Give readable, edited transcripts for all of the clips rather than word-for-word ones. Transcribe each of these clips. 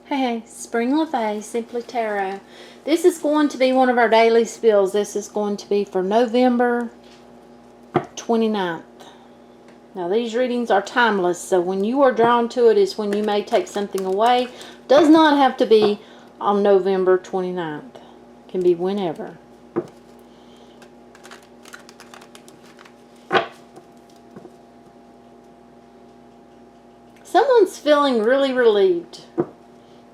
Hey, Spring LaFay, Simply Tarot. This is going to be one of our daily spills. This is going to be for November 29th. Now, these readings are timeless, so when you are drawn to it is when you may take something away. Does not have to be on November 29th. It can be whenever. Someone's feeling really relieved,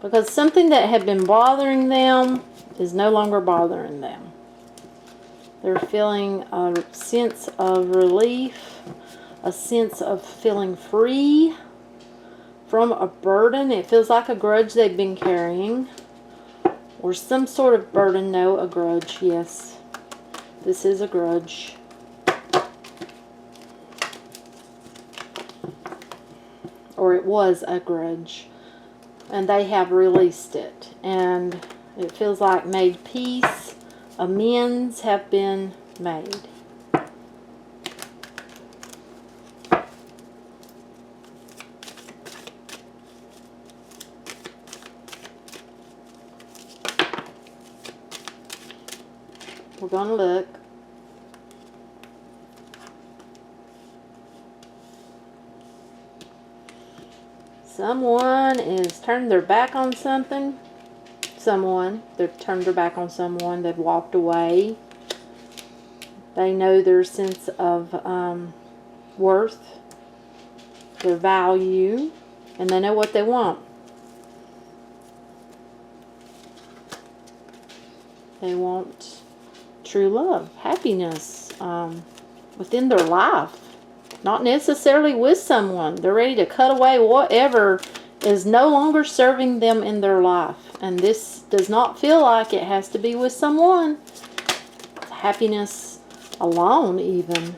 because something that had been bothering them is no longer bothering them. They're feeling a sense of relief, a sense of feeling free from a burden. It feels like a grudge they've been carrying, or some sort of burden. No, a grudge, yes. This is a grudge. Or it was a grudge. And they have released it, and it feels like made peace, amends have been made. We're going to look. Someone is turned their back on something. They've turned their back on someone. They've walked away. They know their sense of worth, their value, and they know what they want. They want true love, happiness within their life. Not necessarily with someone. They're ready to cut away whatever is no longer serving them in their life. And this does not feel like it has to be with someone. Happiness alone, even.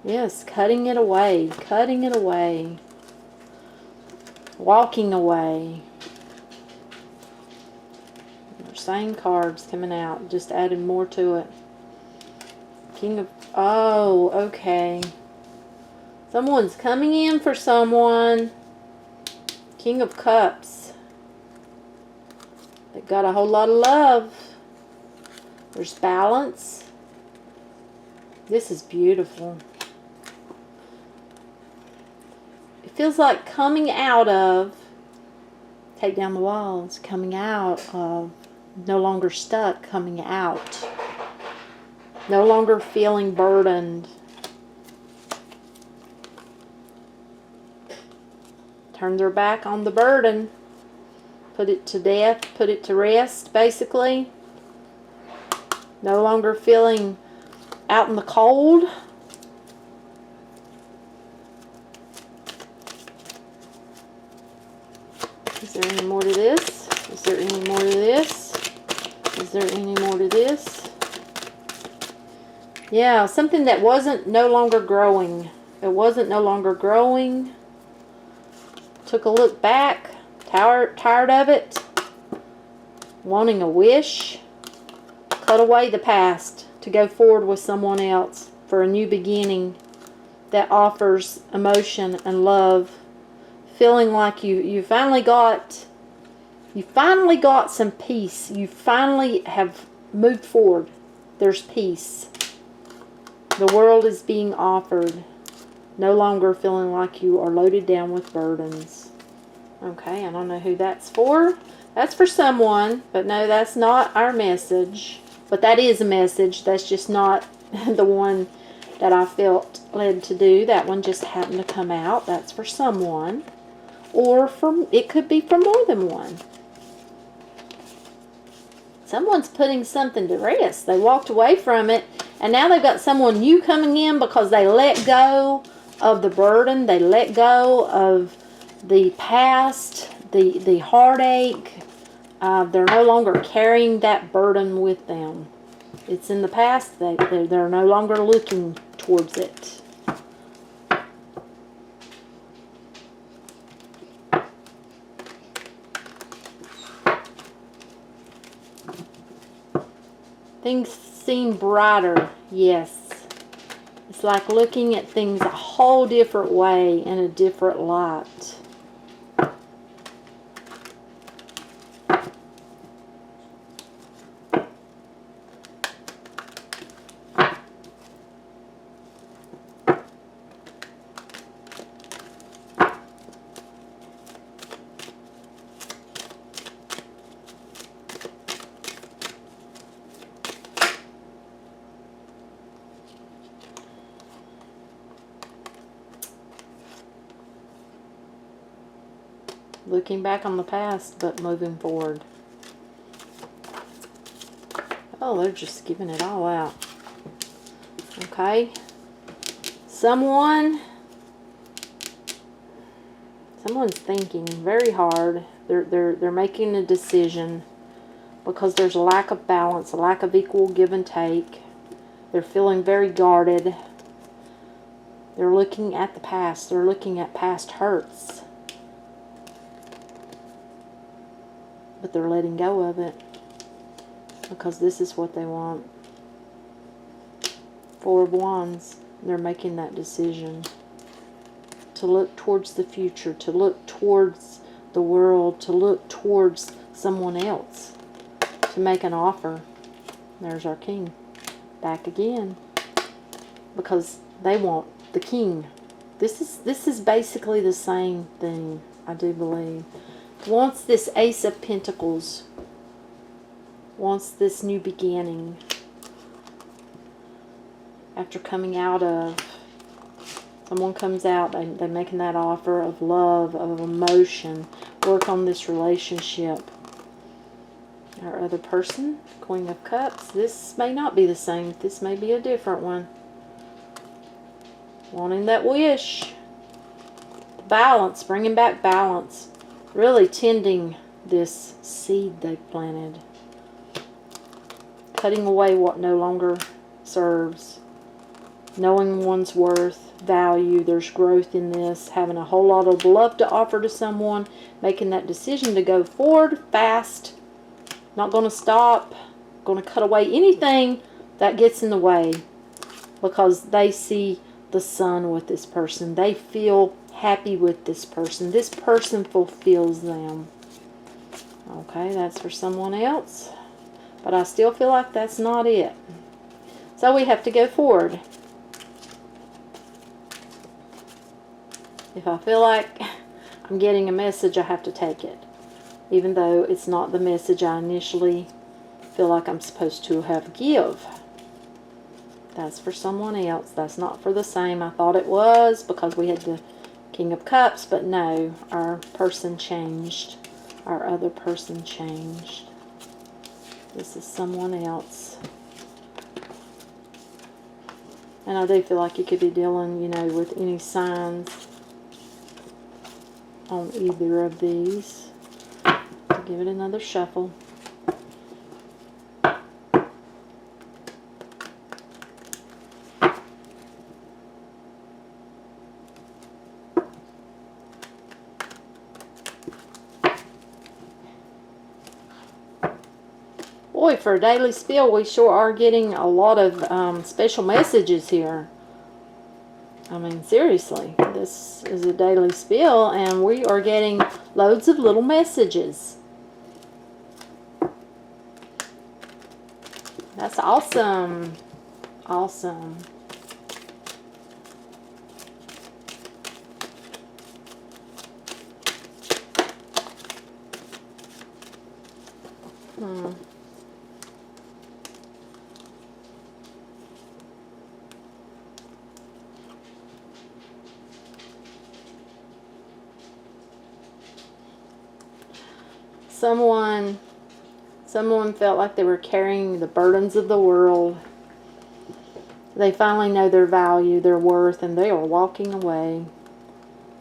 Yes, cutting it away. Cutting it away. Walking away. Same cards coming out. Just added more to it. King of... Oh, okay. Someone's coming in for someone. King of Cups. They've got a whole lot of love. There's balance. This is beautiful. It feels like coming out of, take down the walls, coming out of, no longer stuck, coming out. No longer feeling burdened. Turn their back on the burden. Put it to death. Put it to rest, basically. No longer feeling out in the cold. Is there any more to this? Is there any more to this? Is there any more to this? Yeah, something that wasn't no longer growing. It wasn't no longer growing. Took a look back, tired of it, wanting a wish, cut away the past to go forward with someone else for a new beginning that offers emotion and love, feeling like you finally got some peace. You finally have moved forward. There's peace. The world is being offered. No longer feeling like you are loaded down with burdens. Okay, I don't know who that's for. That's for someone, but no, that's not our message. But that is a message. That's just not the one that I felt led to do. That one just happened to come out. That's for someone. Or it could be for more than one. Someone's putting something to rest. They walked away from it, and now they've got someone new coming in because they let go of the burden. They let go of the past, the heartache. They're no longer carrying that burden with them. It's in the past. They're no longer looking towards it. Things seem brighter, yes. It's like looking at things a whole different way, in a different light. Looking back on the past, but moving forward. Oh, they're just giving it all out. Okay. Someone's thinking very hard. They're making a decision because there's a lack of balance, a lack of equal give and take. They're feeling very guarded. They're looking at the past. They're looking at past hurts. But they're letting go of it because this is what they want. Four of Wands. They're making that decision to look towards the future, to look towards the world, to look towards someone else, to make an offer. There's our King. Back again. Because they want the King. This is basically the same thing, I do believe. Wants this Ace of Pentacles. Wants this new beginning. After coming out of, someone comes out, they're making that offer of love, of emotion. Work on this relationship. Our other person, Queen of Cups. This may not be the same. This may be a different one. Wanting that wish. Balance, bringing back balance. Really tending this seed they planted. Cutting away what no longer serves. Knowing one's worth, value. There's growth in this. Having a whole lot of love to offer to someone. Making that decision to go forward fast. Not going to stop. Going to cut away anything that gets in the way. Because they see the sun with this person. They feel happy with this person. This person fulfills them. Okay, that's for someone else. But I still feel like that's not it. So we have to go forward. If I feel like I'm getting a message, I have to take it. Even though it's not the message I initially feel like I'm supposed to have give. That's for someone else. That's not for the same. I thought it was because we had the King of Cups, but no, our person changed. Our other person changed. This is someone else. And I do feel like you could be dealing, you know, with any signs on either of these. I'll give it another shuffle. Boy, for a daily spiel, we sure are getting a lot of special messages here. I mean, seriously, this is a daily spiel, and we are getting loads of little messages. That's awesome. Awesome. Someone felt like they were carrying the burdens of the world. They finally know their value, their worth, and they are walking away.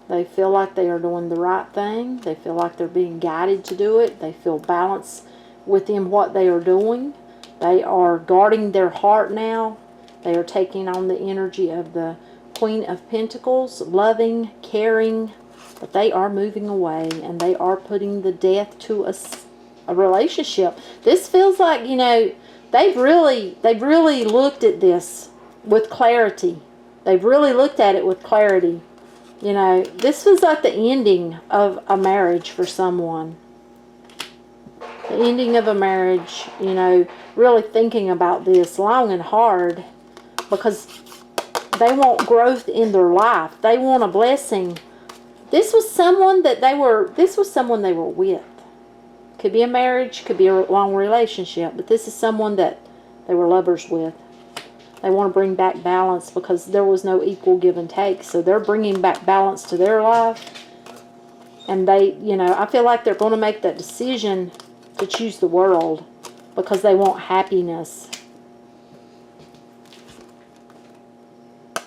They feel like they are doing the right thing. They feel like they're being guided to do it. They feel balance within what they are doing. They are guarding their heart now. They are taking on the energy of the Queen of Pentacles, loving, caring, but they are moving away, and they are putting the death to a relationship. This feels like, you know, they've really looked at this with clarity. They've really looked at it with clarity. You know, this was like the ending of a marriage for someone. The ending of a marriage, you know, really thinking about this long and hard, because they want growth in their life. They want a blessing. This was someone they were with. Could be a marriage, could be a long relationship, but this is someone that they were lovers with. They want to bring back balance because there was no equal give and take. So they're bringing back balance to their life. And they, you know, I feel like they're going to make that decision to choose the world because they want happiness.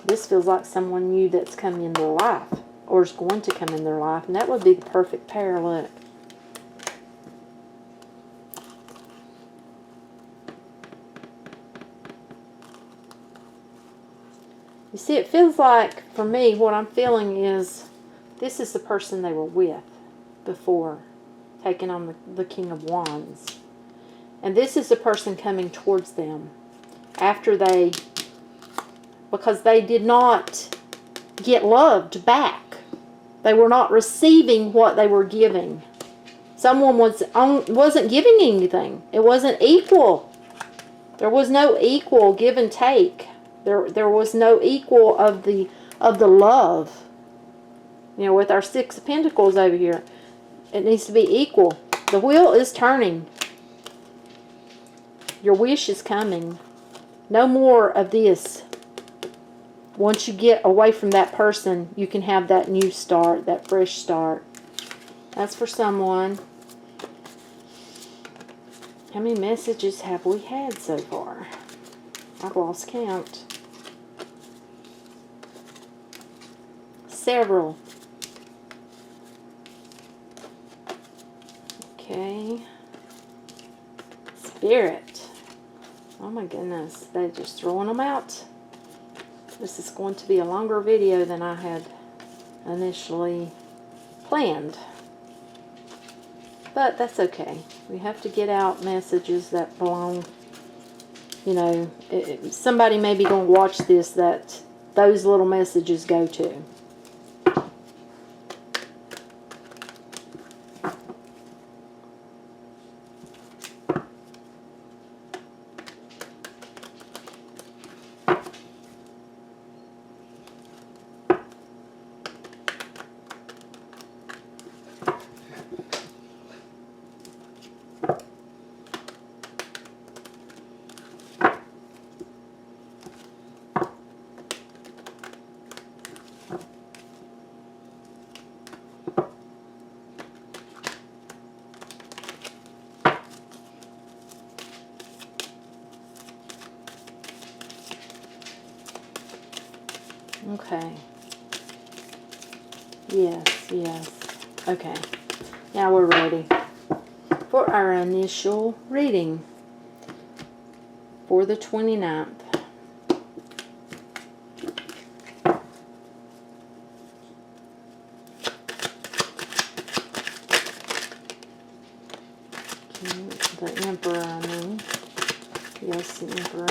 This feels like someone new that's coming in their life or is going to come in their life. And that would be the perfect pair. Look. You see, it feels like, for me, what I'm feeling is this is the person they were with before taking on the King of Wands. And this is the person coming towards them after they, because they did not get loved back. They were not receiving what they were giving. Someone wasn't giving anything. It wasn't equal. There was no equal give and take. There was no equal of the love. You know, with our Six of Pentacles over here, it needs to be equal. The wheel is turning. Your wish is coming. No more of this. Once you get away from that person, you can have that new start, that fresh start. That's for someone. How many messages have we had so far? I've lost count. Several. Okay. Spirit. Oh my goodness. They're just throwing them out. This is going to be a longer video than I had initially planned. But that's okay. We have to get out messages that belong. You know, somebody may be going to watch this that those little messages go to. Okay. Yes, yes. Okay. Now we're ready for our initial reading for the 29th. The Emperor, I mean. Yes, the Emperor.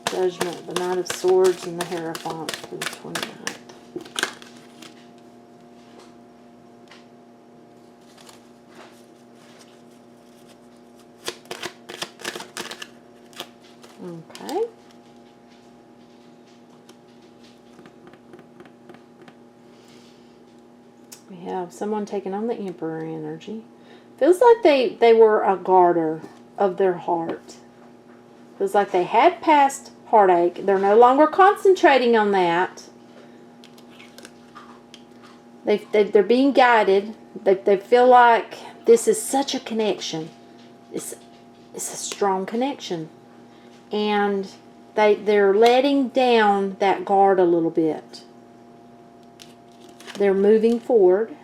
Judgment, the Knight of Swords, and the Hierophant for the 29th. Okay. We have someone taking on the Emperor energy. Feels like they were a guarder of their heart. Feels like they had past heartache. They're no longer concentrating on that. They're being guided. They feel like this is such a connection. It's a strong connection. And they're letting down that guard a little bit. They're moving forward.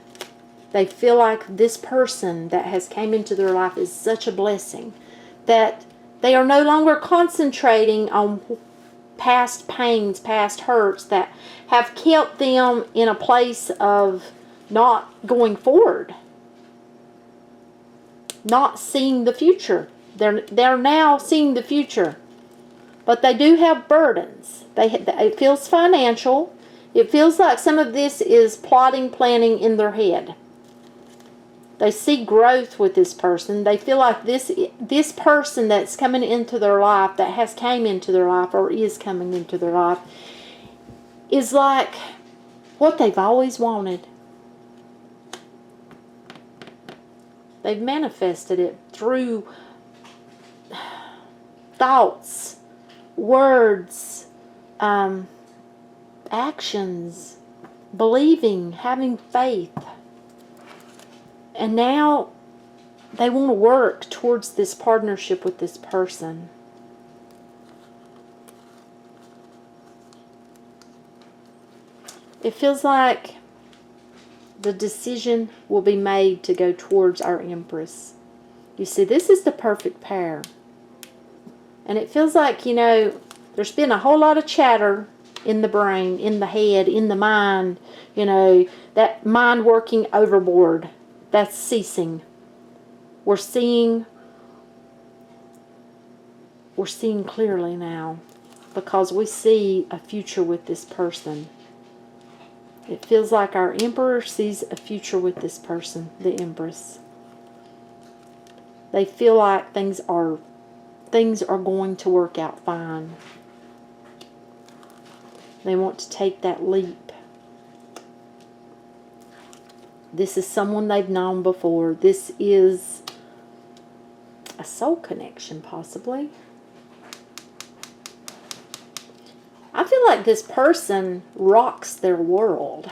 They feel like this person that has came into their life is such a blessing that they are no longer concentrating on past pains, past hurts that have kept them in a place of not going forward, not seeing the future. They're now seeing the future, but they do have burdens. It feels financial. It feels like some of this is plotting, planning in their head. They see growth with this person. They feel like this person that's coming into their life, that has came into their life or is coming into their life, is like what they've always wanted. They've manifested it through thoughts, words, actions, believing, having faith. And now they want to work towards this partnership with this person. It feels like the decision will be made to go towards our Empress. You see, this is the perfect pair. And it feels like, you know, there's been a whole lot of chatter in the brain, in the head, in the mind. You know, that mind working overboard. That's ceasing. We're seeing clearly now, because we see a future with this person. It feels like our Emperor sees a future with this person, the Empress. They feel like things are going to work out fine. They want to take that leap. This is someone they've known before. This is a soul connection, possibly. I feel like this person rocks their world.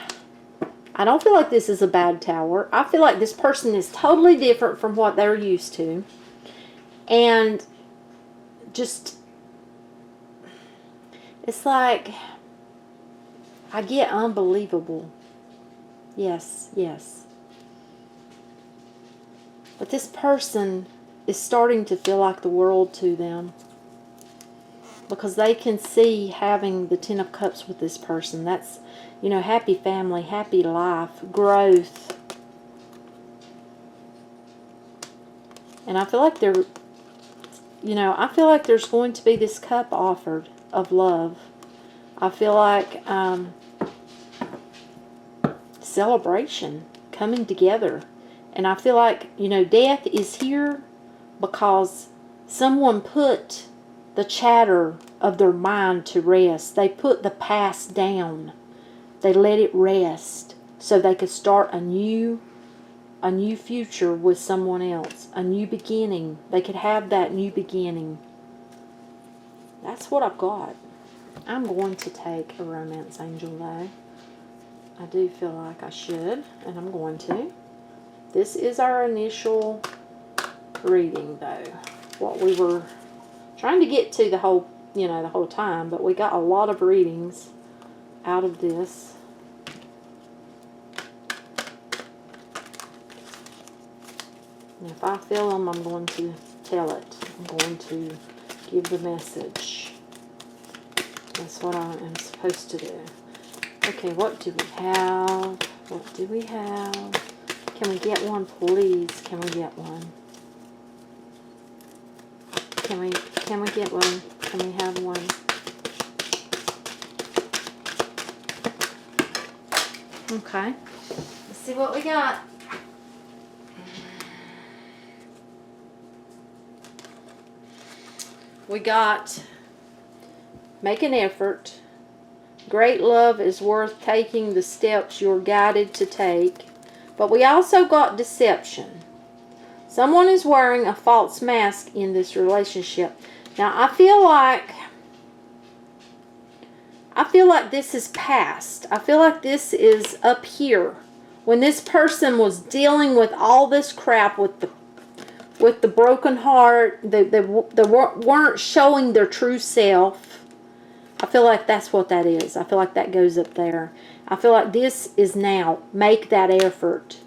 I don't feel like this is a bad tower. I feel like this person is totally different from what they're used to. And just, it's like, I get unbelievable. Yes, yes. But this person is starting to feel like the world to them, because they can see having the Ten of Cups with this person. That's, you know, happy family, happy life, growth. And I feel like they're, you know, I feel like there's going to be this cup offered of love. I feel like celebration, coming together. And I feel like, you know, death is here because someone put the chatter of their mind to rest. They put the past down. They let it rest so they could start a new future with someone else, a new beginning. They could have that new beginning. That's what I've got. I'm going to take a romance angel though. I do feel like I should, and I'm going to. This is our initial reading though. What we were trying to get to the whole time, but we got a lot of readings out of this. And if I feel them, I'm going to tell it. I'm going to give the message. That's what I am supposed to do. Okay, what do we have? What do we have? Can we get one, please? Can we get one? Can we get one? Can we have one? Okay. Let's see what we got. We got make an effort. Great love is worth taking the steps you're guided to take. But we also got deception. Someone is wearing a false mask in this relationship. Now, I feel like this is past. I feel like this is up here. When this person was dealing with all this crap with the broken heart, they weren't showing their true self. I feel like that's what that is. I feel like that goes up there. I feel like this is now. Make that effort.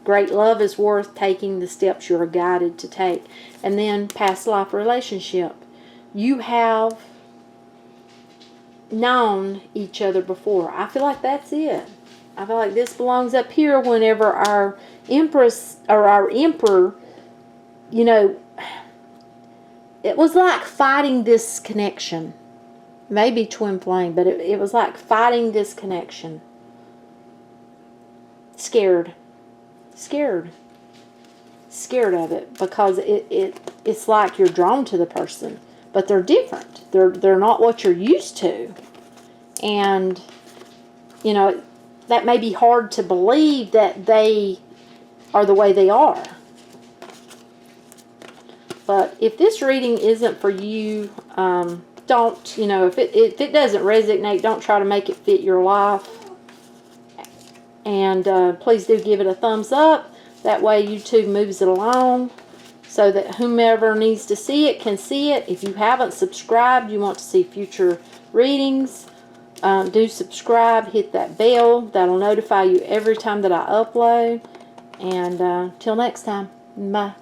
Great love is worth taking the steps you're guided to take. And then past life relationship. You have known each other before. I feel like that's it. I feel like this belongs up here whenever our Empress or our Emperor, you know, it was like fighting this connection. Maybe twin flame, but it was like fighting this connection. Scared. Scared. scared of it, because it's like you're drawn to the person, but they're different. They're not what you're used to. And, you know, that may be hard to believe that they are the way they are. But if this reading isn't for you, don't, you know, if it doesn't resonate, don't try to make it fit your life. And please do give it a thumbs up. That way YouTube moves it along so that whomever needs to see it can see it. If you haven't subscribed, you want to see future readings, do subscribe, hit that bell. That'll notify you every time that I upload. And till next time, bye.